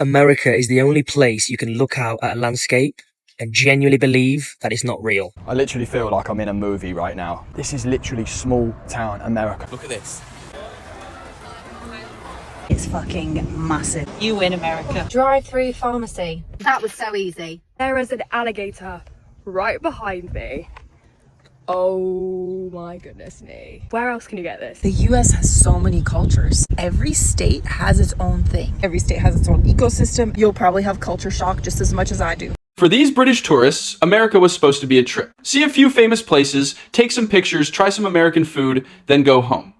America is the only place you can look out at a landscape and genuinely believe that it's not real. I literally feel like I'm in a movie right now. This is literally small town America. Look at this. It's fucking massive. You win, America. Drive-thru pharmacy. That was so easy. There is an alligator right behind me. Oh my goodness me. Where else can you get this? The US has so many cultures. Every state has its own thing. Every state has its own ecosystem. You'll probably have culture shock just as much as I do. For these British tourists, America was supposed to be a trip. See a few famous places, take some pictures, try some American food, then go home.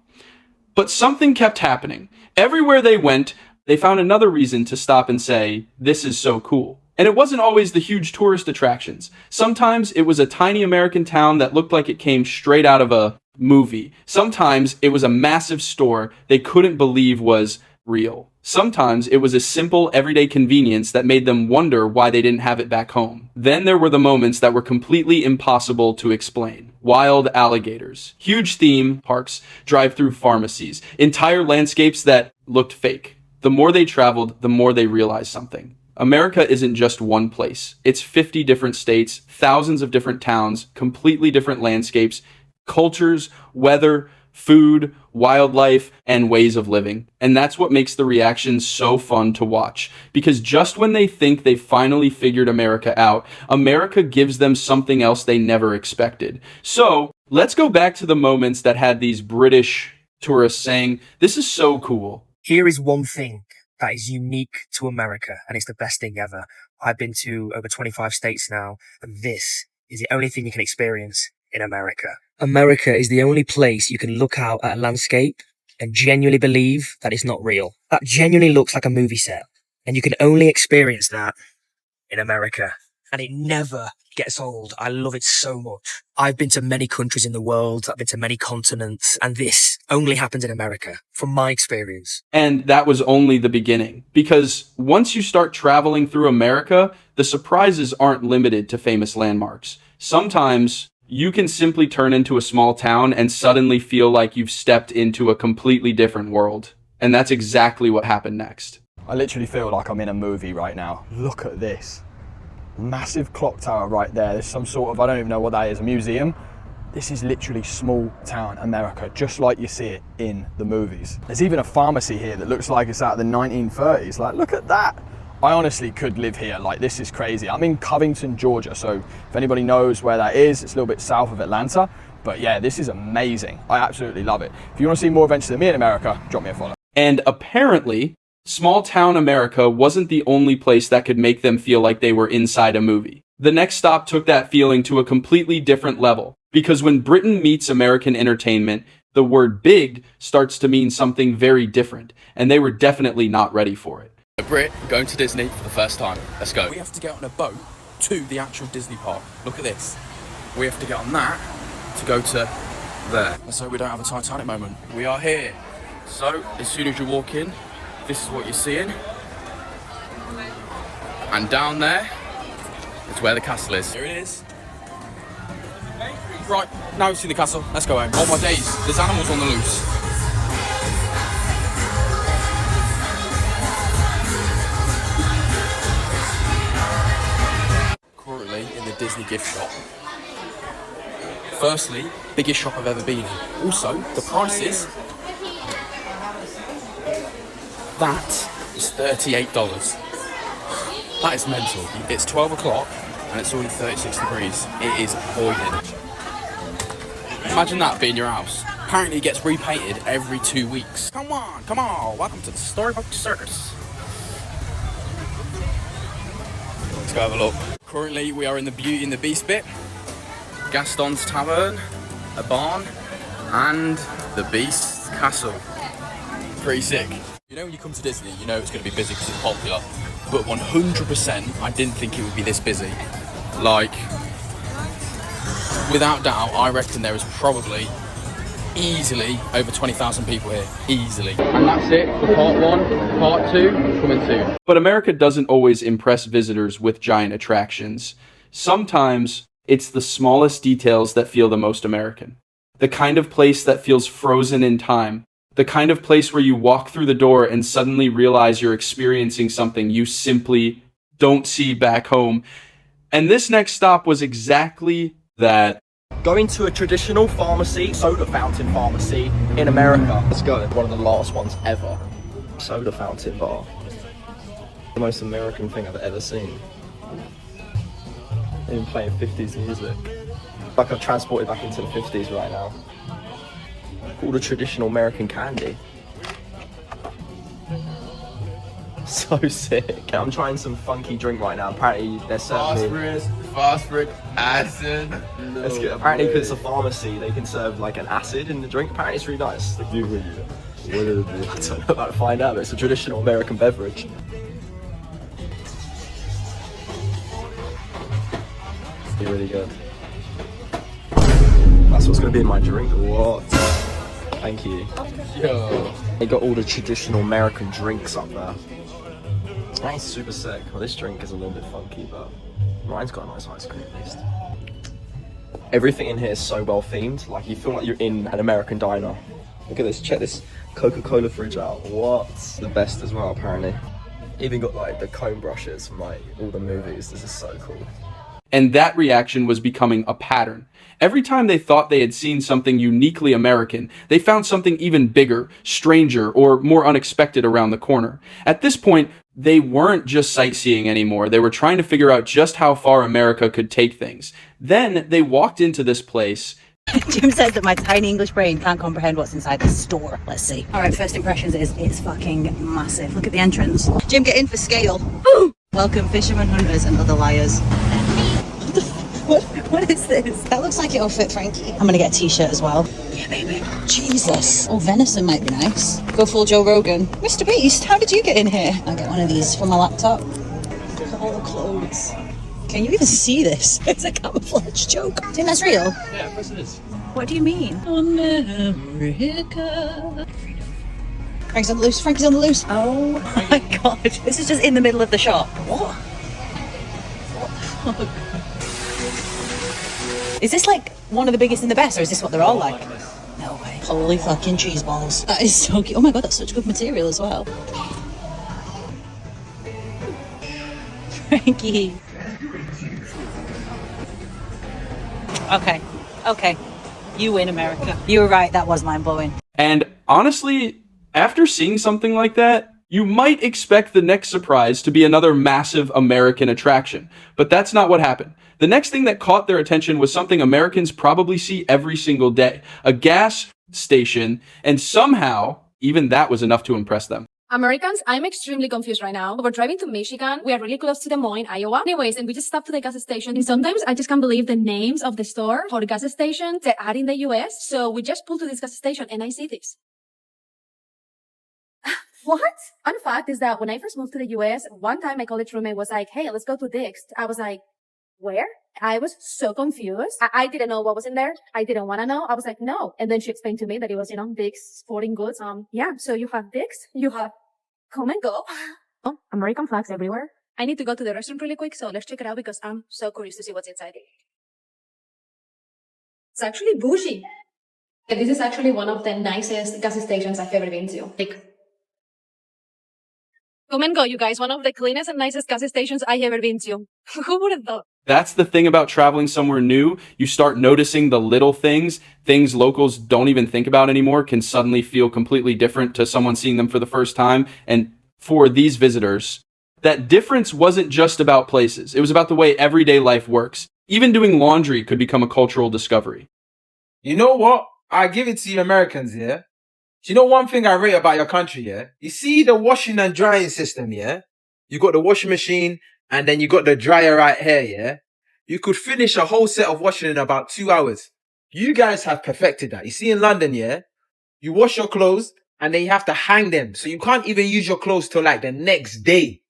But something kept happening. Everywhere they went, they found another reason to stop and say, "This is so cool." And it wasn't always the huge tourist attractions. Sometimes it was a tiny American town that looked like it came straight out of a movie. Sometimes it was a massive store they couldn't believe was real. Sometimes it was a simple everyday convenience that made them wonder why they didn't have it back home. Then there were the moments that were completely impossible to explain. Wild alligators, huge theme parks, drive-thru pharmacies, entire landscapes that looked fake. The more they traveled, the more they realized something. America isn't just one place. It's 50 different states, thousands of different towns, completely different landscapes, cultures, weather, food, wildlife, and ways of living. And that's what makes the reactions so fun to watch. Because just when they think they've finally figured America out, America gives them something else they never expected. So let's go back to the moments that had these British tourists saying, "This is so cool." Here is one thing that is unique to America, and it's the best thing ever. I've been to over 25 states now, and this is the only thing you can experience in America. America is the only place you can look out at a landscape and genuinely believe that it's not real. That genuinely looks like a movie set, and you can only experience that in America. And it never gets old. I love it so much. I've been to many countries in the world. I've been to many continents, and this only happens in America, from my experience. And that was only the beginning. Because once you start traveling through America, the surprises aren't limited to famous landmarks. Sometimes you can simply turn into a small town and suddenly feel like you've stepped into a completely different world. And that's exactly what happened next. I literally feel like I'm in a movie right now. Look at this. Massive clock tower right there. There's some sort of, I don't even know what that is, a museum. This is literally small town America, just like you see it in the movies. There's even a pharmacy here that looks like it's out of the 1930s. Like, look at that. I honestly could live here. Like, this is crazy. I'm in Covington, Georgia. So if anybody knows where that is, it's a little bit south of Atlanta. But yeah, this is amazing. I absolutely love it. If you want to see more adventures than me in America, drop me a follow. And apparently, small town America wasn't the only place that could make them feel like they were inside a movie. The next stop took that feeling to a completely different level. Because when Britain meets American entertainment, the word big starts to mean something very different. And they were definitely not ready for it. A Brit going to Disney for the first time. Let's go. We have to get on a boat to the actual Disney park. Look at this. We have to get on that to go to there. Let's hope we don't have a Titanic moment. We are here. So, as soon as you walk in, this is what you're seeing. And down there, it's where the castle is. Here it is. Right, now we've seen the castle. Let's go home. Oh my days, there's animals on the loose. Currently in the Disney gift shop. Firstly, biggest shop I've ever been in. Also, the prices. That is $38. That is mental. It's 12 o'clock and it's already 36 degrees. It is boiling. Imagine that being your house. Apparently it gets repainted every 2 weeks. Come on, welcome to the Storybook Circus. Let's go have a look. Currently we are in the Beauty and the Beast bit. Gaston's Tavern, a barn, and the Beast's Castle. Pretty sick. You know when you come to Disney, you know it's going to be busy because it's popular. But 100%, I didn't think it would be this busy. Like, without doubt, I reckon there is probably easily over 20,000 people here. Easily. And that's it for part 1. Part 2 coming soon. But America doesn't always impress visitors with giant attractions. Sometimes it's the smallest details that feel the most American. The kind of place that feels frozen in time. The kind of place where you walk through the door and suddenly realize you're experiencing something you simply don't see back home. And this next stop was exactly that. Going to a traditional pharmacy, soda fountain pharmacy in America. Let's go. One of the last ones ever. Soda fountain bar. The most American thing I've ever seen. Even playing 50s music. Like I've transported back into the 50s right now. All the traditional American candy. So sick. I'm trying some funky drink right now. Apparently they're serving Phosphoric acid. That's good. Apparently because it's a pharmacy, they can serve like an acid in the drink. Apparently it's really nice. What is it? I don't know about to find out, but it's a traditional American beverage. It's really good. That's what's going to be in my drink. What? Thank you. Yo. They got all the traditional American drinks up there. That is super sick. Well, this drink is a little bit funky, but mine's got a nice ice cream at least. Everything in here is so well themed. Like you feel like you're in an American diner. Look at this. Check this Coca-Cola fridge out. What? The best as well, apparently. Even got like the comb brushes from like all the movies. This is so cool. And that reaction was becoming a pattern. Every time they thought they had seen something uniquely American, they found something even bigger, stranger, or more unexpected around the corner. At this point, they weren't just sightseeing anymore. They were trying to figure out just how far America could take things. Then they walked into this place. Jim says that my tiny English brain can't comprehend what's inside the store. Let's see. All right, first impressions is it's fucking massive. Look at the entrance. Jim, get in for scale. Ooh! Welcome, fishermen, hunters, and other liars. What is this? That looks like it'll fit Frankie. I'm gonna get a t-shirt as well. Yeah, baby. Jesus. Oh, venison might be nice. Go full Joe Rogan. Mr. Beast, how did you get in here? I'll get one of these for my laptop. Look at all the clothes. Can you even see this? It's a camouflage joke. Do you think that's real? Yeah, of course it is. What do you mean? America. Frankie's on the loose. Frankie's on the loose. Oh my god. This is just in the middle of the shop. What? What the fuck? Is this like one of the biggest and the best, or is this what they're all like? No way. Holy fucking cheese balls. That is so cute. Oh my god, that's such good material as well. Frankie. Okay. You win, America. You were right, that was mind-blowing. And honestly, after seeing something like that, you might expect the next surprise to be another massive American attraction. But that's not what happened. The next thing that caught their attention was something Americans probably see every single day. A gas station, and somehow, even that was enough to impress them. Americans, I'm extremely confused right now. We're driving to Michigan. We are really close to Des Moines, Iowa. Anyways, and we just stopped to the gas station. And sometimes I just can't believe the names of the store or the gas station they add in the US. So we just pulled to this gas station and I see this. What? Fun fact is that when I first moved to the US, one time my college roommate was like, hey, let's go to Dick's. I was like, where? I was so confused. I didn't know what was in there. I didn't want to know. I was like, no. And then she explained to me that it was, Dick's Sporting Goods. Yeah, so you have Dick's, you have Come and Go. Oh, American flags everywhere. I need to go to the restroom really quick, so let's check it out because I'm so curious to see what's inside. It's actually bougie. This is actually one of the nicest gas stations I've ever been to. Come and Go, you guys. One of the cleanest and nicest gas stations I've ever been to. Who would have thought? That's the thing about traveling somewhere new. You start noticing the little things locals don't even think about anymore can suddenly feel completely different to someone seeing them for the first time. And for these visitors, that difference wasn't just about places. It was about the way everyday life works. Even doing laundry could become a cultural discovery. You know what? I give it to you Americans, yeah? Do you know one thing I rate about your country, yeah? You see the washing and drying system, yeah? You got the washing machine and then you got the dryer right here, yeah? You could finish a whole set of washing in about 2 hours. You guys have perfected that. You see in London, yeah? You wash your clothes and then you have to hang them. So you can't even use your clothes till like the next day.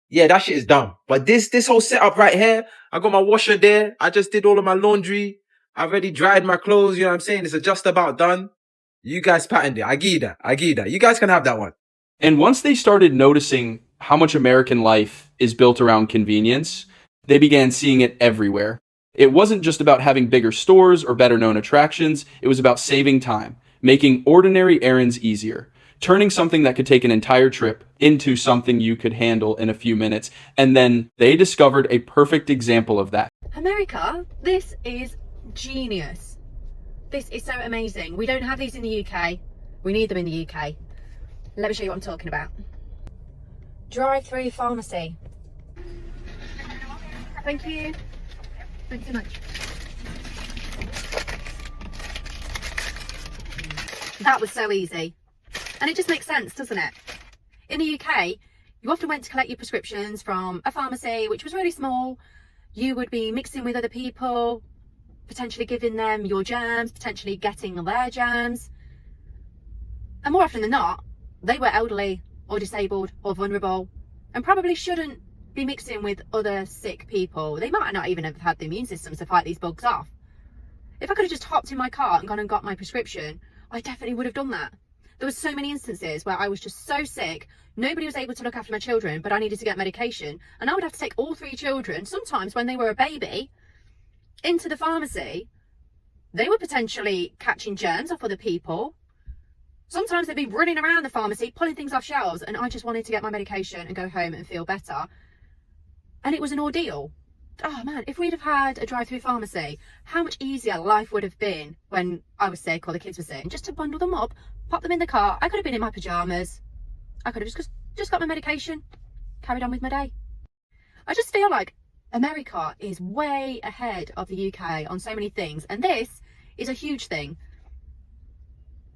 Yeah, that shit is dumb. But this whole setup right here, I got my washer there. I just did all of my laundry. I already dried my clothes. You know what I'm saying? It's just about done. You guys patented it. I give you that. You guys can have that one. And once they started noticing how much American life is built around convenience, they began seeing it everywhere. It wasn't just about having bigger stores or better known attractions. It was about saving time. making ordinary errands easier, turning something that could take an entire trip into something you could handle in a few minutes. And then they discovered a perfect example of that. America, this is genius. This is so amazing. We don't have these in the UK. We need them in the UK. Let me show you what I'm talking about. Drive-thru pharmacy. Thank you. Thanks so much. That was so easy. And it just makes sense, doesn't it? In the UK, you often went to collect your prescriptions from a pharmacy, which was really small. You would be mixing with other people, potentially giving them your germs, potentially getting their germs. And more often than not, they were elderly or disabled or vulnerable and probably shouldn't be mixing with other sick people. They might not even have had the immune systems to fight these bugs off. If I could have just hopped in my car and gone and got my prescription, I definitely would have done that. There were so many instances where I was just so sick, nobody was able to look after my children, but I needed to get medication, and I would have to take all 3 children, sometimes when they were a baby, into the pharmacy. They were potentially catching germs off other people. Sometimes they'd be running around the pharmacy, pulling things off shelves, and I just wanted to get my medication and go home and feel better. And it was an ordeal. Oh man, if we'd have had a drive-through pharmacy, how much easier life would have been when I was sick or the kids were sick. And just to bundle them up, pop them in the car. I could have been in my pajamas. I could have just got my medication, carried on with my day. I just feel like America is way ahead of the UK on so many things, and this is a huge thing.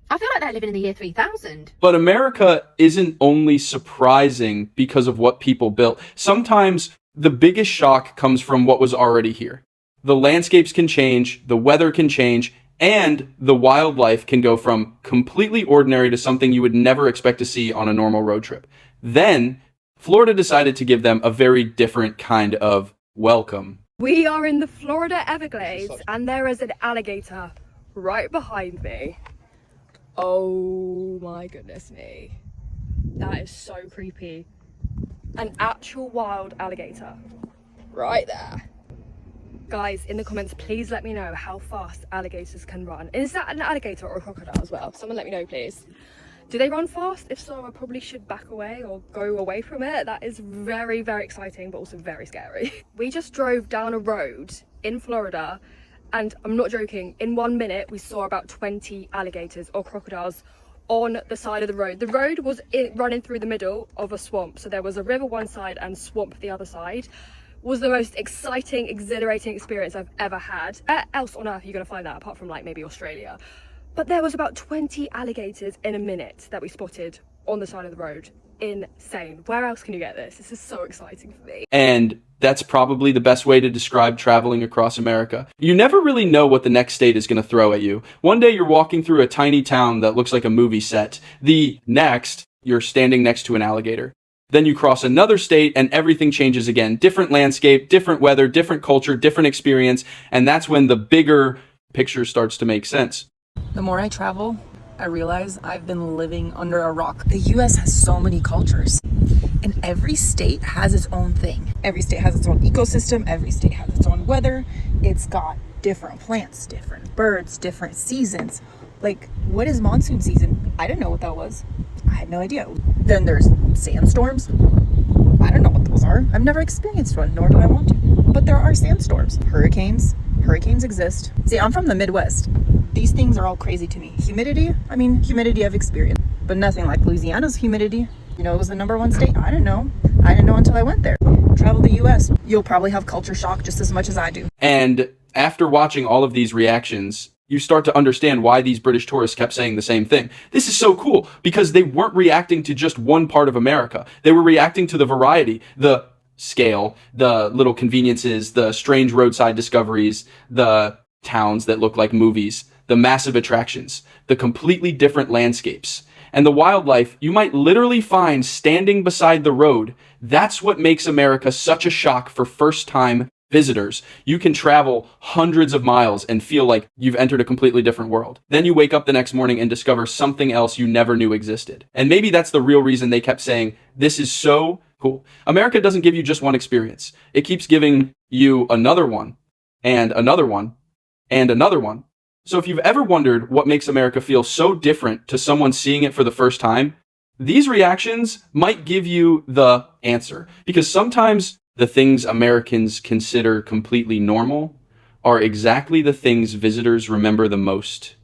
I feel like they're living in the year 3000. But America isn't only surprising because of what people built. Sometimes the biggest shock comes from what was already here. The landscapes can change, the weather can change, and the wildlife can go from completely ordinary to something you would never expect to see on a normal road trip. Then, Florida decided to give them a very different kind of welcome. We are in the Florida Everglades, and there is an alligator right behind me. Oh my goodness me. That is so creepy. An actual wild alligator right there. Guys, in the comments, please let me know how fast alligators can run. Is that an alligator or a crocodile as well? Someone let me know, please. Do they run fast? If so, I probably should back away or go away from it. That is very, very exciting, but also very scary. We just drove down a road in Florida, and I'm not joking, in 1 minute, we saw about 20 alligators or crocodiles on the side of the road. The road was running through the middle of a swamp. So there was a river one side and swamp the other side. Was the most exciting, exhilarating experience I've ever had. Where else on earth are you going to find that apart from like maybe Australia? But there was about 20 alligators in a minute that we spotted on the side of the road. Insane. Where else can you get this? This is so exciting for me. And that's probably the best way to describe traveling across America. You never really know what the next state is going to throw at you. One day you're walking through a tiny town that looks like a movie set. The next, you're standing next to an alligator. Then you cross another state and everything changes again. Different landscape, different weather, different culture, different experience. And that's when the bigger picture starts to make sense. The more I travel, I realize I've been living under a rock. The US has so many cultures, and every state has its own thing. Every state has its own ecosystem. Every state has its own weather. It's got different plants, different birds, different seasons. Like, what is monsoon season? I didn't know what that was. I had no idea. Then there's sandstorms. I don't know what those are. I've never experienced one, nor do I want to. But there are sandstorms. Hurricanes. Hurricanes exist. See, I'm from the Midwest. These things are all crazy to me. Humidity? I mean, humidity I've experienced, but nothing like Louisiana's humidity. You know, it was the #1 state. I didn't know. I didn't know until I went there. Travel the US. You'll probably have culture shock just as much as I do. And after watching all of these reactions, you start to understand why these British tourists kept saying the same thing. This is so cool because they weren't reacting to just one part of America. They were reacting to the variety, the scale, the little conveniences, the strange roadside discoveries, the towns that look like movies, the massive attractions, the completely different landscapes, and the wildlife you might literally find standing beside the road. That's what makes America such a shock for first-time visitors. You can travel hundreds of miles and feel like you've entered a completely different world. Then you wake up the next morning and discover something else you never knew existed. And maybe that's the real reason they kept saying, this is so cool. America doesn't give you just one experience. It keeps giving you another one, and another one, and another one, So if you've ever wondered what makes America feel so different to someone seeing it for the first time, these reactions might give you the answer. Because sometimes the things Americans consider completely normal are exactly the things visitors remember the most